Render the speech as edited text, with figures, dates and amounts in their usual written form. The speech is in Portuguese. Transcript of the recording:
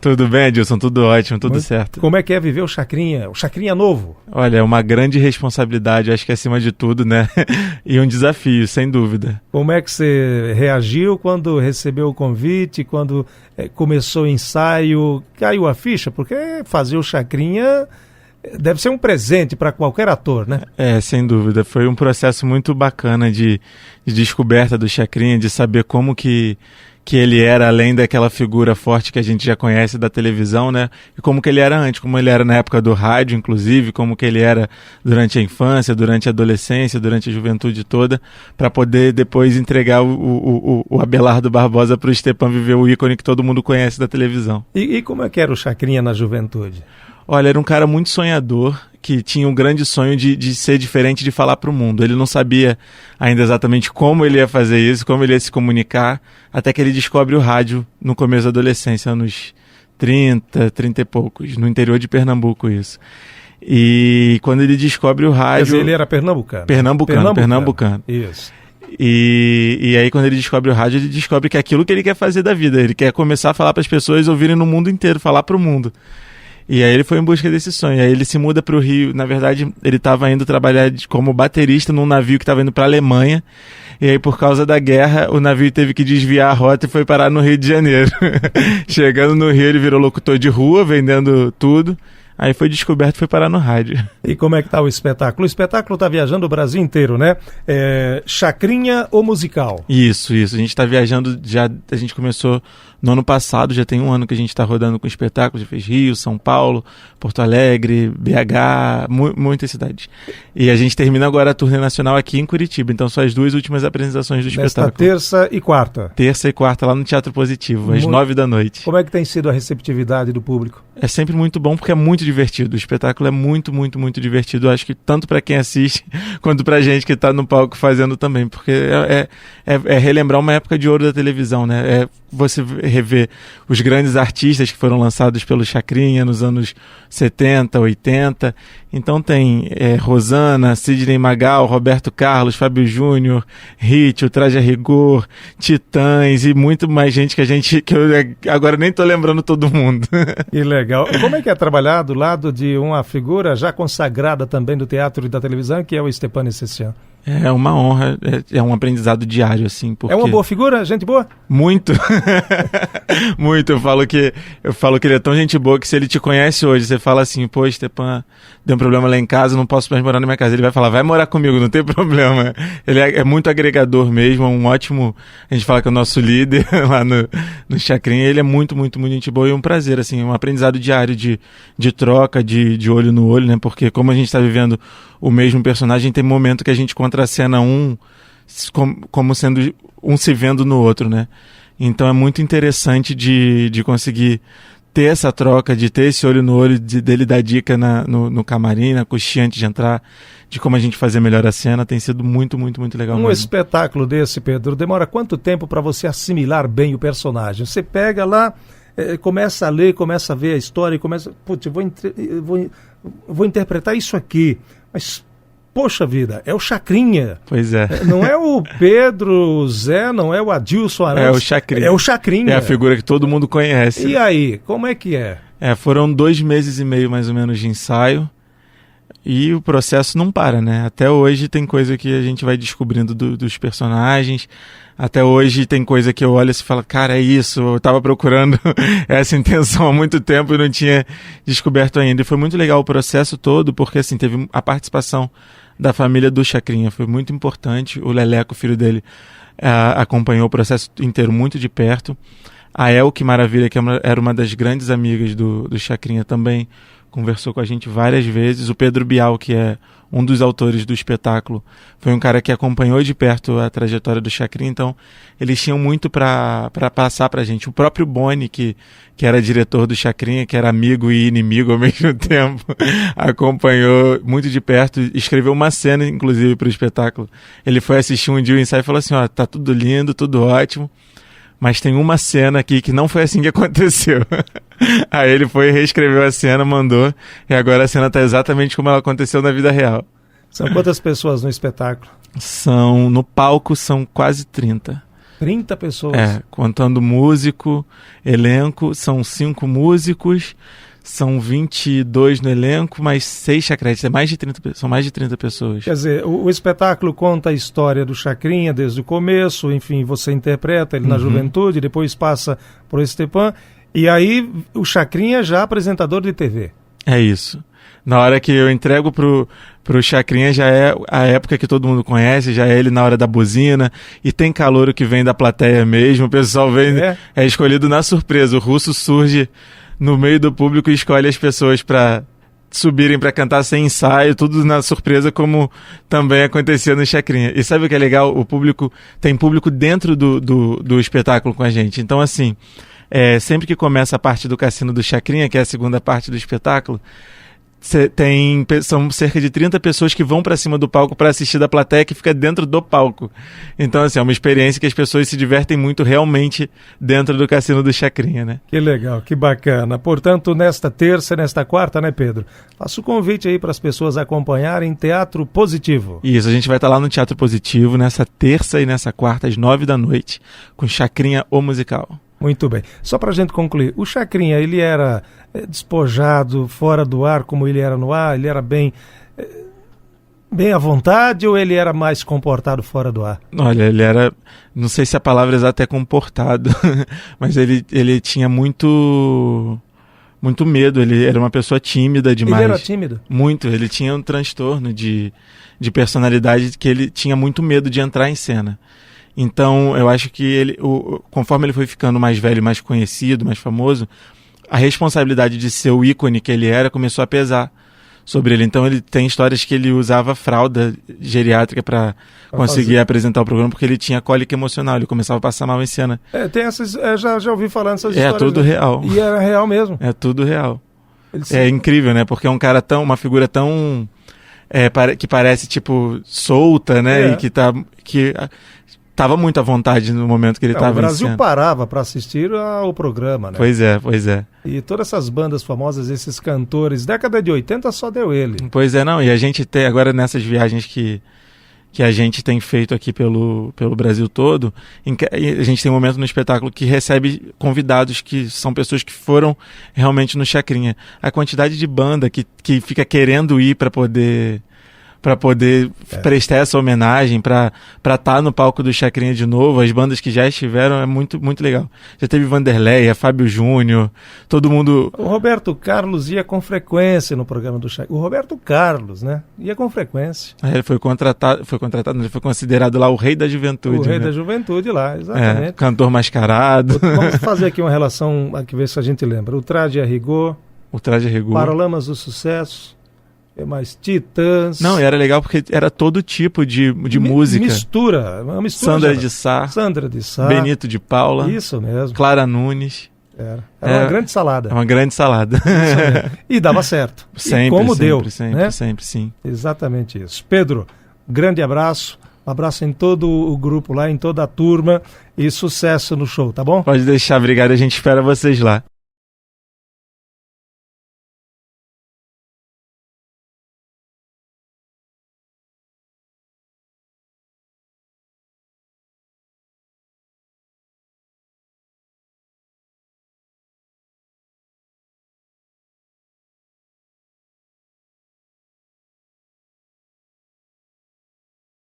Tudo bem, Edilson? Tudo ótimo, tudo certo. Como é que é viver o Chacrinha novo? Olha, é uma grande responsabilidade, acho que acima de tudo, né? E um desafio, sem dúvida. Como é que você reagiu quando recebeu o convite, quando começou o ensaio? Caiu a ficha? Porque fazer o Chacrinha deve ser um presente para qualquer ator, né? Sem dúvida. Foi um processo muito bacana de descoberta do Chacrinha, de saber como que ele era, além daquela figura forte que a gente já conhece da televisão, né? E como que ele era antes, como ele era na época do rádio, inclusive, como que ele era durante a infância, durante a adolescência, durante a juventude toda, para poder depois entregar o Abelardo Barbosa para o Stepan viver o ícone que todo mundo conhece da televisão. E como é que era o Chacrinha na juventude? Olha, era um cara muito sonhador, que tinha um grande sonho de ser diferente, de falar para o mundo. Ele não sabia ainda exatamente como ele ia fazer isso, como ele ia se comunicar, até que ele descobre o rádio no começo da adolescência, anos 30 e poucos, no interior de Pernambuco isso. E quando ele descobre o rádio... Quer dizer, ele era pernambucano? Pernambucano. Isso. E aí quando ele descobre o rádio, ele descobre que é aquilo que ele quer fazer da vida. Ele quer começar a falar para as pessoas ouvirem no mundo inteiro, falar para o mundo. E aí ele foi em busca desse sonho. Aí ele se muda para o Rio. Na verdade, ele estava indo trabalhar como baterista num navio que estava indo para a Alemanha. E aí, por causa da guerra, o navio teve que desviar a rota e foi parar no Rio de Janeiro. Chegando no Rio, ele virou locutor de rua, vendendo tudo. Aí foi descoberto e foi parar no rádio. E como é que tá o espetáculo? O espetáculo está viajando o Brasil inteiro, né? Chacrinha ou musical? Isso. A gente está viajando, a gente começou no ano passado, já tem um ano que a gente está rodando com espetáculos, já fez Rio, São Paulo, Porto Alegre, BH, muitas cidades. E a gente termina agora a turnê nacional aqui em Curitiba, então são as duas últimas apresentações do espetáculo. Terça e quarta? Terça e quarta, lá no Teatro Positivo, às 9 da noite. Como é que tem sido a receptividade do público? É sempre muito bom porque é muito divertido. O espetáculo é muito, muito, muito divertido. Eu acho que tanto para quem assiste quanto pra gente que está no palco fazendo também, porque é relembrar uma época de ouro da televisão, né? É você rever os grandes artistas que foram lançados pelo Chacrinha nos anos 70, 80. Então tem Rosana, Sidney Magal, Roberto Carlos, Fábio Júnior, Hit, o Traje a Rigor, Titãs e muito mais gente que eu agora nem tô lembrando todo mundo. Que legal. Como é que é trabalhar do lado de uma figura já consagrada também do teatro e da televisão, que é o Stepan Essessian? É uma honra, é um aprendizado diário, assim, porque... É uma boa figura? Gente boa? Muito. Muito. Eu falo que ele é tão gente boa que se ele te conhece hoje, você fala assim, pô, Stepan, deu um problema lá em casa, não posso mais morar na minha casa. Ele vai falar, vai morar comigo, não tem problema. Ele é muito agregador mesmo, é um ótimo... A gente fala que é o nosso líder lá no Chacrinha. Ele é muito, muito, muito gente boa e um prazer, assim, um aprendizado diário de troca, de olho no olho, né? Porque como a gente está vivendo o mesmo personagem, tem momento que a gente contracena como sendo um se vendo no outro, né? Então é muito interessante de conseguir ter essa troca, de ter esse olho no olho, dele dar dica no camarim, na coxinha antes de entrar, de como a gente fazer melhor a cena. Tem sido muito, muito, muito legal. Um espetáculo desse, Pedro, demora quanto tempo para você assimilar bem o personagem? Você pega lá, começa a ler, começa a ver a história e começa... Putz, vou interpretar isso aqui, mas... Poxa vida, é o Chacrinha. Pois é. Não é o Pedro, o Zé, não é o Adilson Arantes. É o Chacrinha. É o Chacrinha. É a figura que todo mundo conhece. E aí, como é que é? Foram 2 meses e meio mais ou menos de ensaio e o processo não para, né? Até hoje tem coisa que a gente vai descobrindo dos personagens. Até hoje tem coisa que eu olho e falo, cara, é isso, eu tava procurando essa intenção há muito tempo e não tinha descoberto ainda. E foi muito legal o processo todo, porque assim, teve a participação da família do Chacrinha, foi muito importante. O Leleco, filho dele, acompanhou o processo inteiro muito de perto. A Elke Maravilha, que era uma das grandes amigas do Chacrinha, também conversou com a gente várias vezes. O Pedro Bial, que é um dos autores do espetáculo, foi um cara que acompanhou de perto a trajetória do Chacrinha, então eles tinham muito para passar pra gente. O próprio Boni, que era diretor do Chacrinha, que era amigo e inimigo ao mesmo tempo, acompanhou muito de perto, escreveu uma cena, inclusive, para o espetáculo. Ele foi assistir um dia o ensaio e falou assim, ó, tá tudo lindo, tudo ótimo, mas tem uma cena aqui que não foi assim que aconteceu. Aí ele foi, reescreveu a cena, mandou, e agora a cena está exatamente como ela aconteceu na vida real. São quantas pessoas no espetáculo? No palco são quase 30. 30 pessoas? Contando músico, elenco, são 5 músicos, são 22 no elenco, mais 6 chacretes, são mais de 30 pessoas. Quer dizer, o espetáculo conta a história do Chacrinha desde o começo, enfim, você interpreta ele na juventude, depois passa pro Stepan, e aí o Chacrinha já apresentador de TV. É isso. Na hora que eu entrego pro Chacrinha, já é a época que todo mundo conhece, já é ele na hora da buzina, e tem calouro que vem da plateia mesmo, o pessoal vem, é escolhido na surpresa, o Russo surge no meio do público e escolhe as pessoas para subirem para cantar sem ensaio, tudo na surpresa, como também acontecia no Chacrinha. E sabe o que é legal? Tem público dentro do espetáculo com a gente. Então, assim, sempre que começa a parte do Cassino do Chacrinha, que é a segunda parte do espetáculo, são cerca de 30 pessoas que vão para cima do palco para assistir da plateia que fica dentro do palco. Então, assim, é uma experiência que as pessoas se divertem muito realmente dentro do Cassino do Chacrinha, né? Que legal, que bacana. Portanto, nesta terça e nesta quarta, né, Pedro? Faço o convite aí para as pessoas acompanharem Teatro Positivo. Isso, a gente vai estar lá no Teatro Positivo nessa terça e nessa quarta, às 9 da noite, com Chacrinha, o musical. Muito bem. Só para a gente concluir, o Chacrinha, ele era despojado, fora do ar, como ele era no ar? Ele era bem à vontade ou ele era mais comportado fora do ar? Olha, ele era, não sei se a palavra exata é comportado, mas ele tinha muito medo, ele era uma pessoa tímida demais. Ele era tímido? Muito, ele tinha um transtorno de personalidade que ele tinha muito medo de entrar em cena. Então, eu acho que conforme ele foi ficando mais velho, mais conhecido, mais famoso, a responsabilidade de ser o ícone que ele era começou a pesar sobre ele. Então, ele tem histórias que ele usava fralda geriátrica para conseguir apresentar o programa, porque ele tinha cólica emocional, ele começava a passar mal em cena. Tem essas, já ouvi falando essas histórias. É tudo real. E era real mesmo? É tudo real. É incrível, né? Porque é um cara uma figura tão... que parece, tipo, solta, né? E que estava muito à vontade no momento que ele estava em cena. O Brasil parava para assistir ao programa, né? Pois é. E todas essas bandas famosas, esses cantores, década de 80 só deu ele. Pois é, não. E a gente tem, agora nessas viagens que a gente tem feito aqui pelo Brasil todo, a gente tem um momento no espetáculo que recebe convidados que são pessoas que foram realmente no Chacrinha. A quantidade de banda que fica querendo ir para poder prestar essa homenagem, para estar no palco do Chacrinha de novo, as bandas que já estiveram, é muito, muito legal. Já teve Vanderleia, Fábio Júnior, todo mundo... O Roberto Carlos ia com frequência no programa do Chacrinha. O Roberto Carlos, né? Ia com frequência. Ele foi ele foi considerado lá o rei da juventude. O rei da juventude lá, exatamente. Cantor mascarado. Vamos fazer aqui uma relação, aqui ver se a gente lembra. O Traje a Rigor. Paralamas do Sucesso. Mais Titãs. Não, era legal porque era todo tipo de música. Uma mistura. Sandra de Sá. Benito de Paula. Isso mesmo. Clara Nunes. Era uma grande salada. Uma grande salada. E dava certo. Sempre, como deu. Sempre, sim. Exatamente isso. Pedro, grande abraço. Um abraço em todo o grupo lá, em toda a turma. E sucesso no show, tá bom? Pode deixar, obrigado. A gente espera vocês lá.